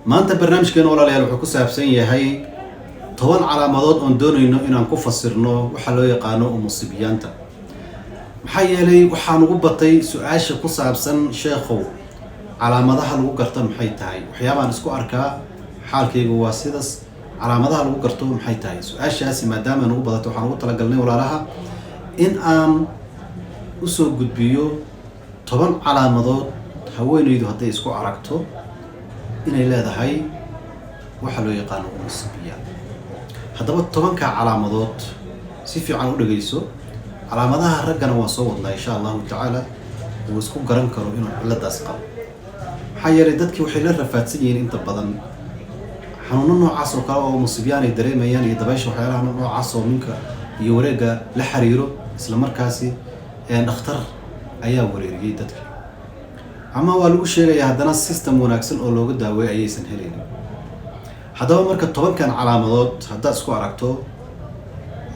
maanta barnaamijkeena walaalayaal wuxuu ku saabsan yahay 10 calaamadood oo doonayno inaan ku fasirno waxa loo yaqaano umusibiyaanta. maxaa yeelay waxaan ugu batay su'aasha ku saabsan sheekhow calaamadaha lagu garto maxay tahay waxyaabaan isku arkaa xaalkaygu waa sidaas calaamadaha lagu garto maxay tahay su'aashaasi maadaama aan ugu badato waxaan ugu talagalnay walaalaha in aan u soo gudbiyo 10 calaamadood haweeneydu hadday isku aragto inay leedahay waxa loo yaqaan umusibiya. haddaba 10ka calaamadood si fiican u dhageyso. calaamadaha raggana waan soo wadnaa insha Allah ta'ala oo isku garan karo inuu ciladaas qabo. maxaa yeelay dadkii waxay la rafaadsan yihiin inta badan xanuuno noocaas oo kale oo umusibiyan ay dareemayaan iyo dabaysha waxyaalaha noocaas oo minka iyo wareega la xiriiro isla markaasi dhakhtar ayaa wareeriyay dadka ama waa lagu sheegay haddana system wanaagsan oo looga daaweeyo ayaysan helin. haddaba marka 10kan calaamadood haddaad isku aragto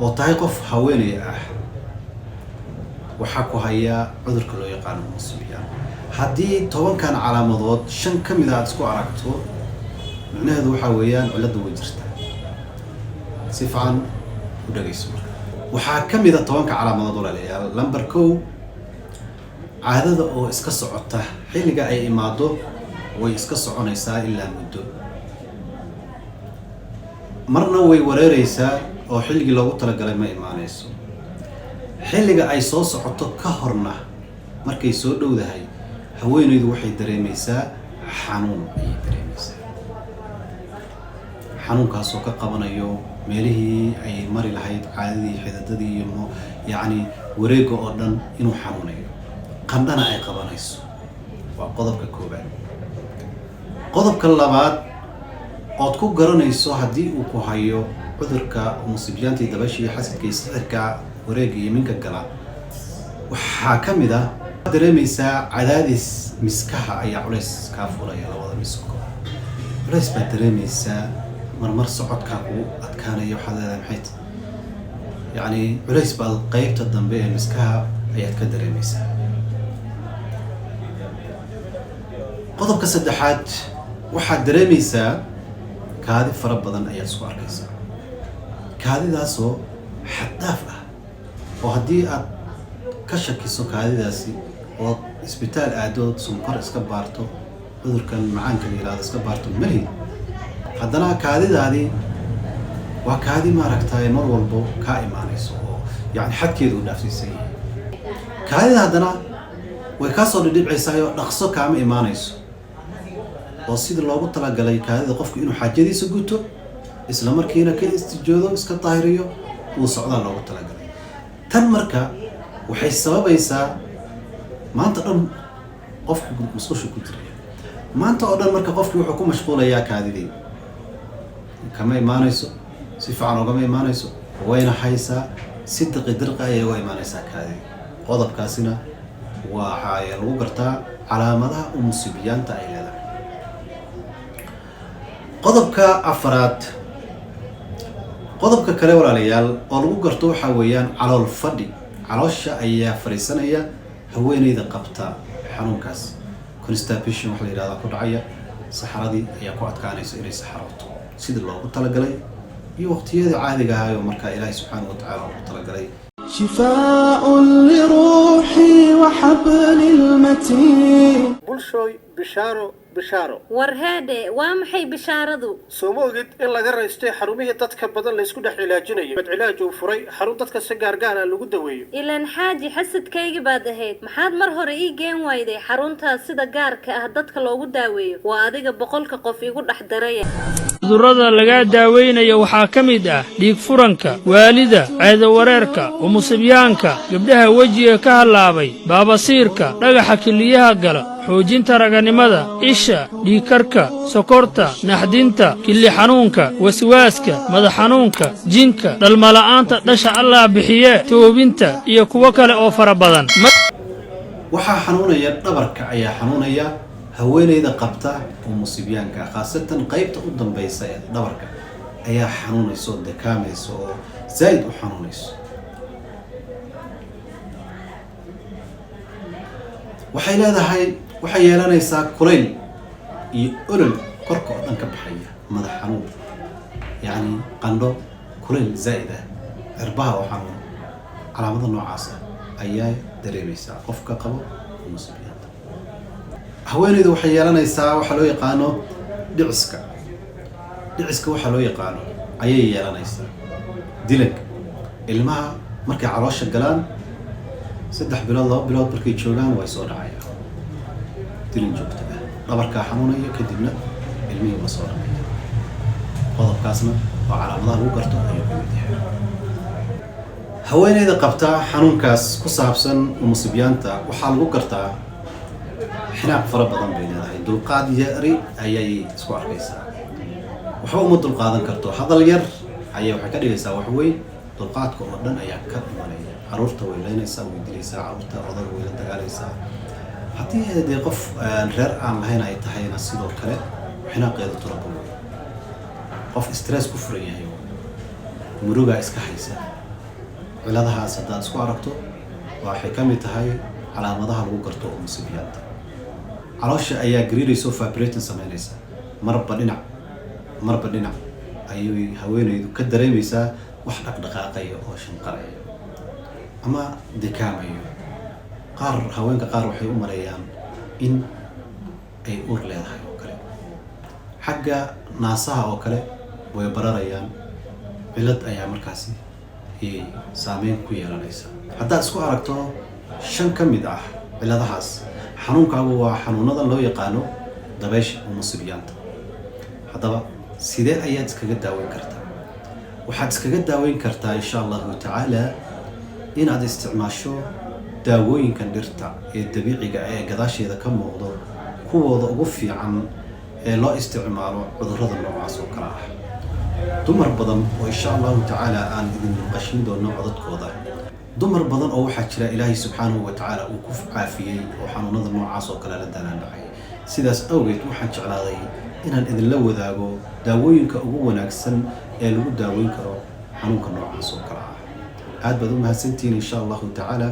oo tahay qof haweeney ah waxa ku haya cudurka loo yaqaan umusibiyan. haddii 10kan calaamadood 5 kamid ah isku aragto macnaheedu waxa weeyaan ciladu way jirtaa. si fiican u dhageyso. waxaa kamid ah 10ka calaamadood walaalayaal number 1 caadada oo iska socota xilliga ay imaado way iska soconaysaa ilaa muddo marna way wareeraysaa oo xilligii loogu talagalay ma imaanayso. xilliga ay soo socoto ka horna markay soo dhowdahay haweeneydu waxay dareemaysaa xanuun ay dareemaysaa xanuunkaas oo ka qabanayo meelihii ay mari lahayd caadadii xididadii iyo yacni wareega oo dhan inuu xanuunayo qandhana ay qabanayso. waa qodobka koobaad. qodobka labaad ood ku garanayso haddii uu ku hayo cudurka umusibiyaanta iyo dabaysha iyo xasidka iyo sixirka wareega iyo minka gala waxaa ka mid ah dareemaysaa cadaadis miskaha ayaa culays kaa fulaya labada misko culays baad dareemaysaa marmar socodkaa kugu adkaanaya waxaad leedahay maxay tahay yacni culays baad qaybta dambe ee miskaha ayaad ka dareemaysaa. qodobka saddexaad waxaad dareemaysaa kaadi fara badan ayaad isku arkaysaa kaadidaasoo xad dhaaf ah oo haddii aad ka shakiso kaadidaasi oo isbitaal aadood sunkor iska baarto cudurkan macaanka la yiraahdo iska baarto malihid haddana kaadidaadii waa kaadi maaragtay mar walbo kaa imaanayso oo yacni xadkeedu u dhaafsiisan yahay. kaadida haddana way kaa soo dhidhibcaysaa oo dhaqso kaama imaanayso oo sida loogu talagalay kaadida qofku inuu xaajadiisa guto isla markiina ka istijoodo iska taahiriyo uu socdaan loogu talagalay. tan marka waxay sababaysaa maanta dhan qofku musqusha ku jira maanta oo dhan marka qofku wuxuu ku mashquulayaa kaadidii kama imaanayso si fiican ogama imaanayso wayna haysaa si dirqa ayay uga imaanaysaa kaadidii. qodobkaasina waxaa lagu gartaa calaamadaha umusibiyaanta ay leedahay. qodobka afraad qodobka kale walaalayaal oo lagu garto waxa weeyaan calool fadhi caloosha ayaa fariisanaya haweeneyda qabta xanuunkaas constipation waxa la yiraahdaa ku dhacaya saxaradii ayaa ku adkaanaysa inay saxarooto sida loogu talagalay iyo waqtiyada caadiga ah oo marka Ilaahay subxaanahu wa ta'ala uu talagalay. شفاء لروحي وحبل المتين بلشوي بشارو warheede waa maxay bishaaradu soo moogid in laga raystay xarumihii dadka badan la isku dhex ilaajinayo mid cilaaj uu furay xarun dadka si gaargaar ah lagu daweeyo ilaan xaaji xasadkayga baad ahayd maxaad mar hore ii geen wayday xaruntaas sida gaarka ah dadka loogu daaweeyo waa adiga 100 qof igu dhex daray. cudurrada laga daaweynayo waxaa ka mid ah dhiig furanka waalida caado wareerka umusibiyaanka gabdhaha wejiga ka halaabay baabasiirka dhagaxa kiliyaha gala xoojinta raganimada isha dhiigkarka sokorta naxdinta kili xanuunka waswaaska madax xanuunka jinka dhalmala'aanta dhasha Allah bixiye toobinta iyo kuwa kale oo fara badan. waxaa xanuunaya dhabarka ayaa xanuunaya haweeneyda qabta umusibiyaanka khaasatan qaybta u dambaysa ee dhabarka ayaa xanuunayso dekaamayso oo zaid u xanuunayso. waxay leedahay waxay yeelanaysaa kulayl iyo olol korka oo dhan ka baxaya madax xanuun yani qandho kuleyl zaa'id ah cirbaha oo xanuun calaamada noocaas ayaa dareemaysaa qofka qabo musiibiyada haweeneydu waxay yeelanaysaa waxa loo yaqaano dhiciska waxa loo yaqaano ayay yeelanaysaa dilag ilmaha markay caloosha galaan 3 bilood 2 bilood markay joogaan way soo dhacayaan dilin joogto ah dhabarka xanuunaya kadibna ilmihii ma soo dhacaya qodobkaasna waa calaamadaha lagu garto ayuu ka mid yahay haweeneyda qabta xanuunkaas ku saabsan musiibiyanta waxaa lagu gartaa xinaaq fara badan bay leedahay dulqaad yari ayay isku arkaysaa waxba uma dulqaadan karto hadal yar ayay waxay ka dhigaysaa wax weyn dulqaadka oo dhan ayaa ka dhimanaya caruurta way leynaysaa way dilaysaa caruurta odaga way la dagaalaysaa haddii dee qof reer aan lahayn ay tahayna sidoo kale xinaaqeedu turabo wey qof stress ku furan yahay murugaa iska haysa ciladahaas haddaad isku aragto waxay ka mid tahay calaamadaha lagu garto oo musiibiyada caloosha ayaa gariirayso vibrating samaynaysa marba dhinac ayay haweeneydu ka dareemaysaa wax dhaqdhaqaaqaya oo shanqaraya ama dekaamayo haweenka qaar waxay u maleeyaan in ay uur leedahay oo kale xagga naasaha oo kale way bararayaan cilad ayaa markaasi saameyn ku yeelanaysa haddaad isku aragto 5 ka mid ah ciladahaas xanuunkaagu waa xanuunada loo yaqaano dabaysha oo musiibiyanta haddaba sidee ayaad iskaga daaweyn kartaa waxaad iskaga daaweyn kartaa insha allahu tacaala inaad isticmaasho daawooyinkan dhirta ee dabiiciga ee gadaasheeda ka muuqdo kuwooda ugu fiican ee loo isticmaalo cudurrada noocaas oo kale ah dumar badan oo insha allahu tacaala aan idin qashin doono codadkooda dumar badan oo waxaa jira ilaahay subxaanahu wa tacaala uu ku caafiyey oo xanuunada noocaas oo kale la daalaan dhacay sidaas awgeed waxaan jeclaaday inaan idinla wadaago daawooyinka ugu wanaagsan ee lagu daaweyn karo xanuunka noocaas oo kale ah aad baad u mahadsantihiin insha allahu tacaala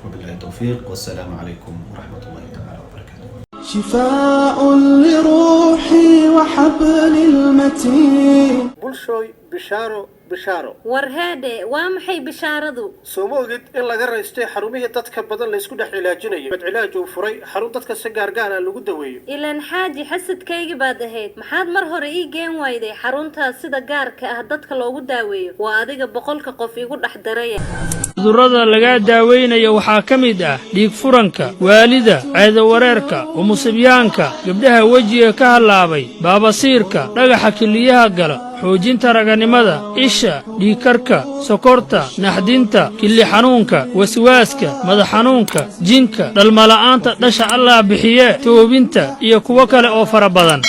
وبالله التوفيق والسلام عليكم ورحمة الله تعالى وبركاته شفاء لروحي وحبل المتين bulshooy bishaaro warheede waa maxay bishaaradu soo ma ogid in laga raystay xarumihii dadka badan la isku dhex cilaajinayo badcilaaj uu furay xarun dadka si gaargaar ah lagu daweeyo ilaan xaaji xasadkaygi baad ahayd maxaad mar hore ii geen wayday xaruntaas sida gaarka ah dadka loogu daaweeyo waa adiga 100 qof igu dhex daraya cudurrada laga daaweynayo waxaa ka mid ah dhiig furanka waalida ceedawareerka umusiibyaanka gabdhaha wejiga ka halaabay baabasiirka dhagaxa kiliyaha gala xoojinta raganimada isha dhiigkarka sokorta naxdinta kili xanuunka waswaaska madax xanuunka jinka dhalmala'aanta dhasha allah bixiye toobinta iyo kuwo kale oo fara badan